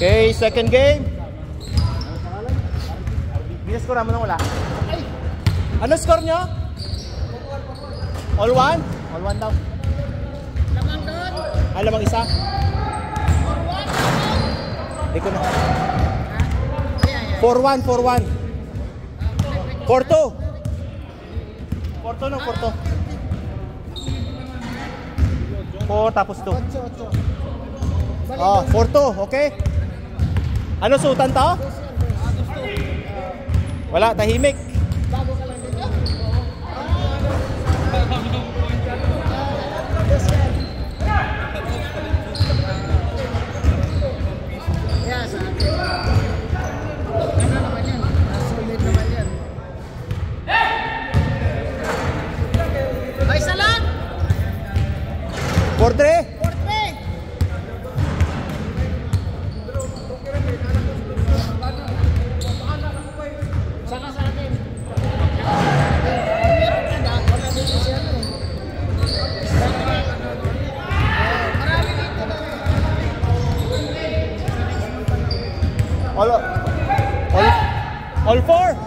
Okay, second game. Binascore mo nang wala. Ano score nyo? All one? All one daw. Lamang doon. Ah, lamang isa? Hindi ko na. 4-1, 4-1. 4-2. 4-2 no, 4-2. 4 tapos 2. Oh, 4-2, okay? Ano sutan to? Wala, tahimik. Bago ka lang dito. Yeah, sa akin. Ano naman yan? Solid naman yan. Ay, isa lang! 4-3. Saka sa atin. Meron ka na. Wala dito siya. Marami dito na. All 4.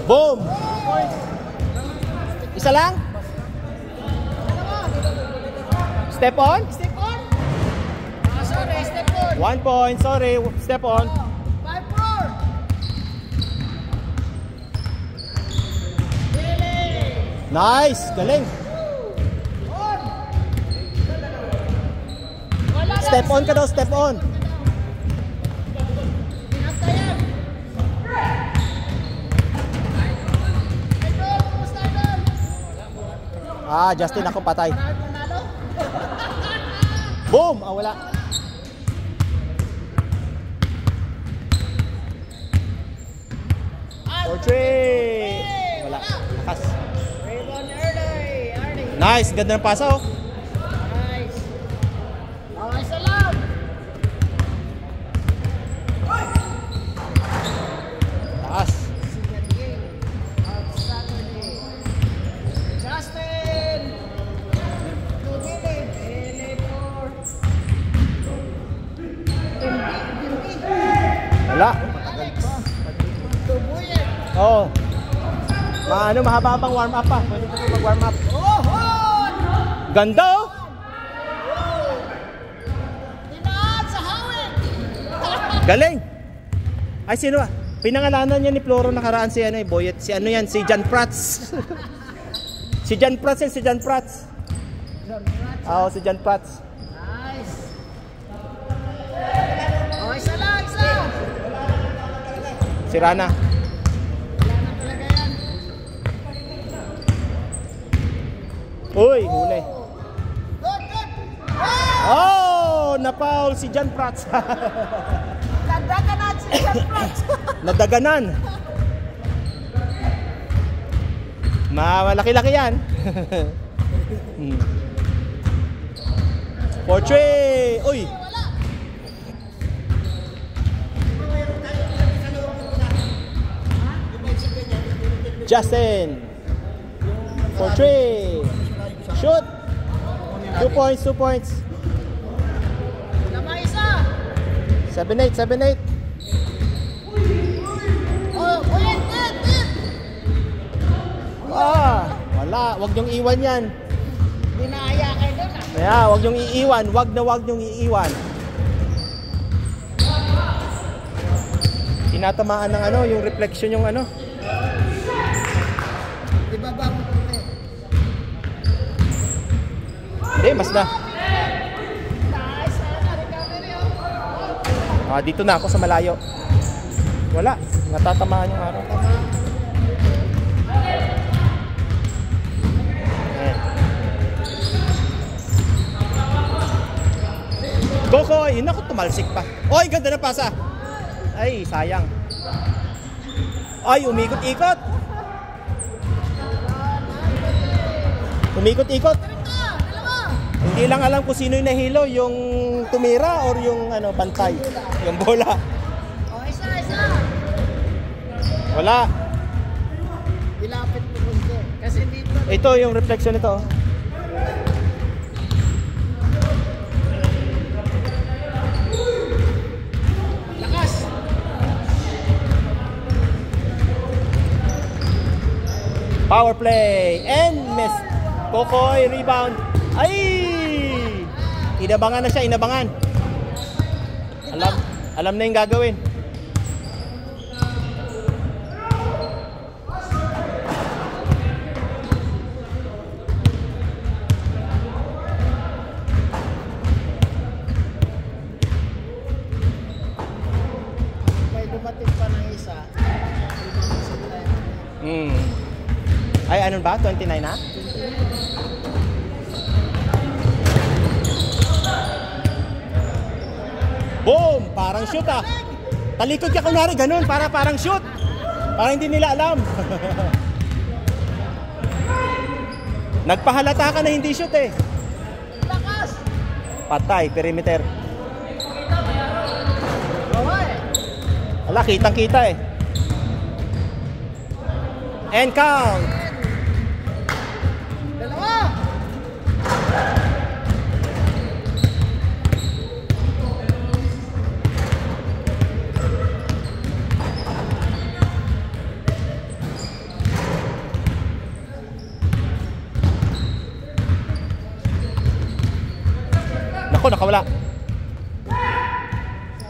Boom. Isa lang. Step on? Step on. Sorry, step on. 1 point, sorry. Step on. 5-4. Nice, galing. Step on ka daw, step on. Pinagtayan. Idol, kumusta idol? Ah, Justin, ako patay. Marami panalo? Boom! Ah, wala. For 3. Wala. Lakas. Rebound early. Nice, ganda ng pasa oh. Nice. Okay, isa lang. Taas. Second game of Saturday. Justin. 2 minutes. Ele-4. Wala. Alex. Tubuyan. Oh. Mahaba pang warm up pa. Pwede ko mag-warm up. Ganda oh. Tinaan sa hawin. Galing. Ay, sino ba? Pinangalanan niya ni Floro nakaraan si ano, Boyet. Si ano yan? Si John Prats. Si John Prats yan, si John Prats. Oo, si John Prats. Nice. Oh, isa lang, isa. Si Rana. Wala na talaga yan. Uy, huli. Good, good. Oh, na-foul si John Prats. Dagdagan si John Prats. Nadaganan. Malaki-laki yan. 4-3. Uy. Justin. 4-3. Shoot. 2 points, 2 points. Naman isa. 7-8, 7-8. Oh, wait, wait, wait. Ah, wala. Huwag niyong iwan yan. Dinaya kayo doon ah. Kaya, huwag niyong iiwan. Huwag niyong iiwan. Tinatamaan ng ano, yung reflection yung ano. Ibaba mo konti. Hindi, mas na. Nice, recovery oh. Ah, dito na ako sa malayo. Wala. Natatamaan yung araw. Kokoy, yun ako tumalsik pa. Oy, ganda na pasa. Ay, sayang. Ay, umikot-ikot. Umikot-ikot. Hindi lang alam kung sino yung nahilo, yung tumira or yung ano, pantay. Yung bola. Oh, isa. Wala. Ilapit kasi dito. Ito yung reflection nito. Lakas! Power play and miss. Kokoy rebound. Ay! Inabangan na siya, inabangan. Alam na yung gagawin. May dumating pa ng isa. Ay, ano ba? 29 na? Boom! Parang shoot ah. Talikod ka kunwari, ganun. Parang shoot. Parang hindi nila alam. Nagpahalata ka na hindi shoot eh. Lakas! Patay, perimeter. Bawal! Ala, kitang-kita eh. And count. Dalawa! Naku, nakawala.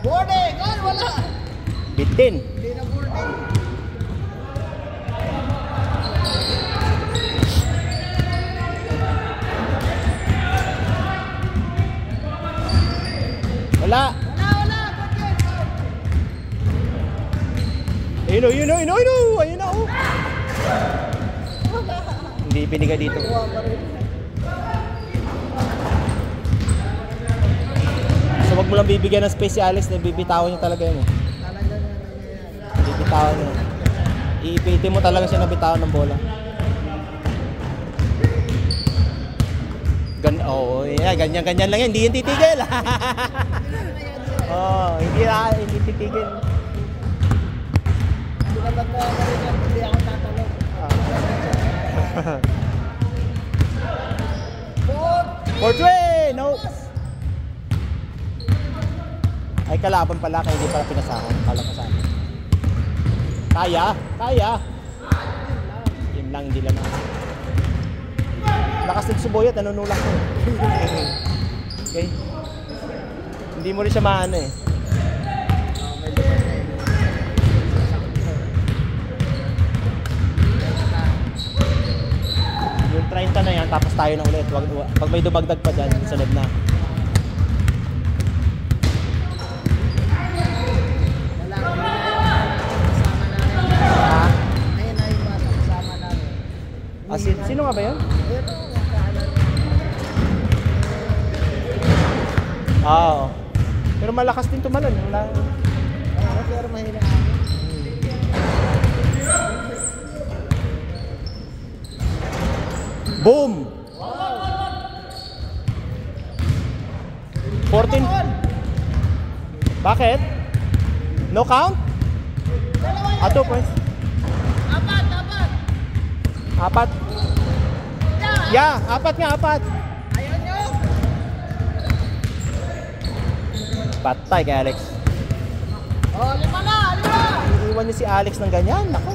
Boarding! Ay, wala! Bitin. Hindi na boarding. Wala. Wala! Ayun o. Ayun na o. Hindi pinigay dito. Kuha pa rin. So wag mo lang bibigyan ng space si Alex, na bibitawan niya talaga yun eh. Talaga na nangyayari. Bibitawan niya. Iipitin mo talaga siya na bitawan ng bola. Ganyan lang yan, hindi yan titigil. Hindi titigil. Hindi na ba't na rin yan? Hindi ako tatanong. For three! No! Ay, kalaban pala, kaya hindi pala pinasahan. Palapasan. Kaya. Yun lang, hindi lang. Lakas ng suboyat, nanunulak ko. Okay? Hindi mo rin siya maano eh. Yung 30 na yan, tapos tayo na ulit. Pag may dumagdag pa dyan, sunod na. Sino nga ba yun? Oo. Pero malakas din tumalon. Pero mahina. Boom! 14. Bakit? No count? 2 points. Apat. Yeah, apat. Ayaw nyo! Patay kay Alex. Oh, 5 na! Iiwan niyo si Alex ng ganyan. Naku.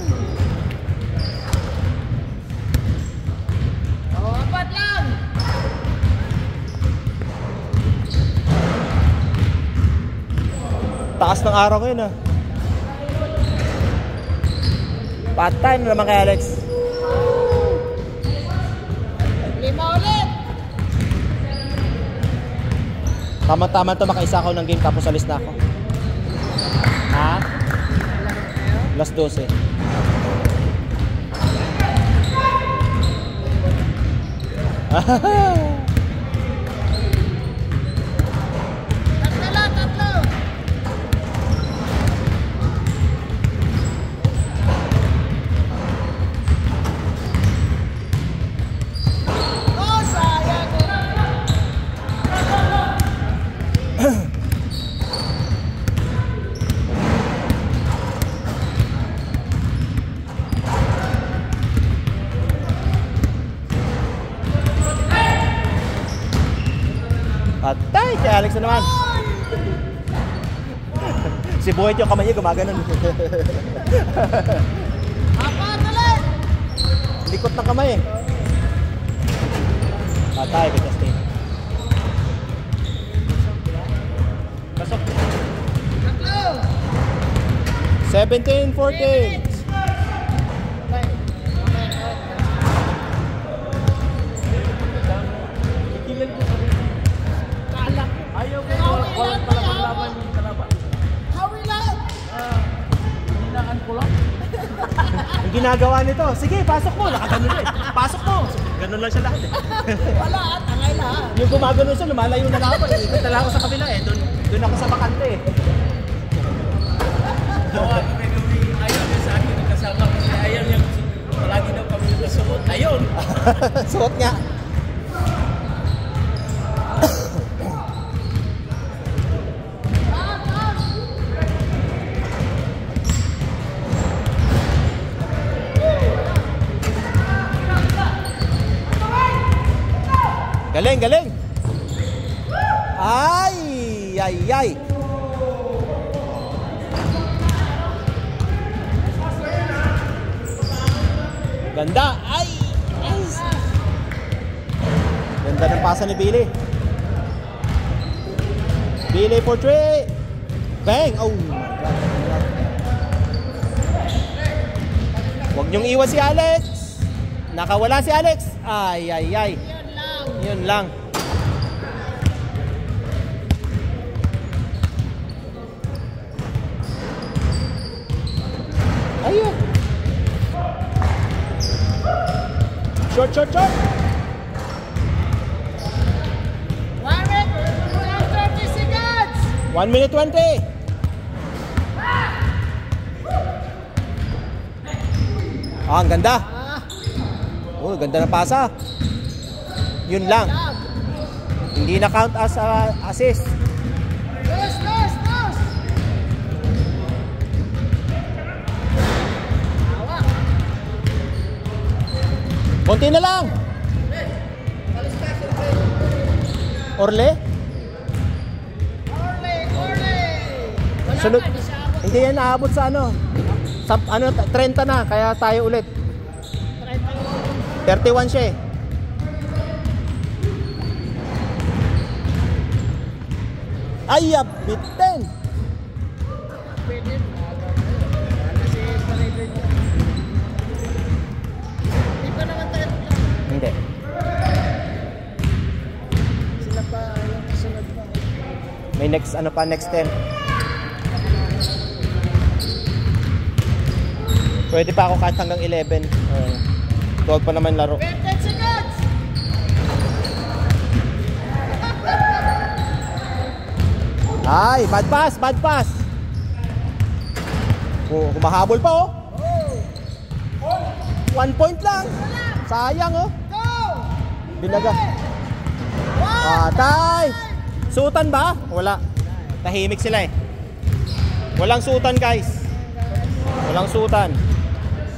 Oh, 4 lang! Taas ng araw ngayon ah. Patay na naman kay Alex. 5 ulit! Tama-tama ito, makaisa ako ng game tapos alis na ako. Ha? Last 12. Tatlo! Oh, sayang! Ay, kay Alex na naman. Si Boyet yung kamay niya gumaganon. Apat ulit! Likot ng kamay eh. Patay, kita stay. Pasok. Tatlo! 17-14. Ayaw ko walang talagang laban yung kalaban. Hawi lang! Hinaan ko lang. Ang ginagawa nito, sige, pasok mo. Nakaganon na eh. Pasok mo. Ganun lang siya lahat eh. Wala, tangay lahat. Yung gumagano siya, lumalayo na lang ako. Ikot na lang ako sa kabila eh. Doon ako sa bakante eh. Ayaw niya sa akin ang kasama kasi ayaw niya palagi daw kami nagkasuot. Ayun! Suot niya. Galing, galing. Ay, ay, ay. Ganda. Ay, ay. Ganda ng pasa ni Billy. Billy for 3. Bang. Oh my God. Huwag niyong iwan si Alex. Nakawala si Alex. Ay, ay, ay. Yun lang. Ayun. Short, short, short. 1 seconds! 1 minute 20. Ah, ang ganda. Oh, ganda ng pasa. Yun lang. Hindi na count as assist. Dos! Hawak! Konti na lang. Orle? Orle! Sunod. Hindi yan naabot sa ano. Sa, 30 na. Kaya tayo ulit. 31 siya eh. Ay, bitin. Pwede. Kasi paredo. Hindi pa naman tayo. Hindi. Sila pa yung kasunod pa. May next, ano pa, next 10. Pwede pa ako kahit hanggang 11. 12 pa naman laro. 15 seconds! Ay, bad pass, bad pass. Oh, kumahabol pa oh. 1 point lang. Sayang oh. Go! Binaga. Patay. Sutan ba? Wala. Tahimik sila eh. Walang sutan guys. Walang sutan.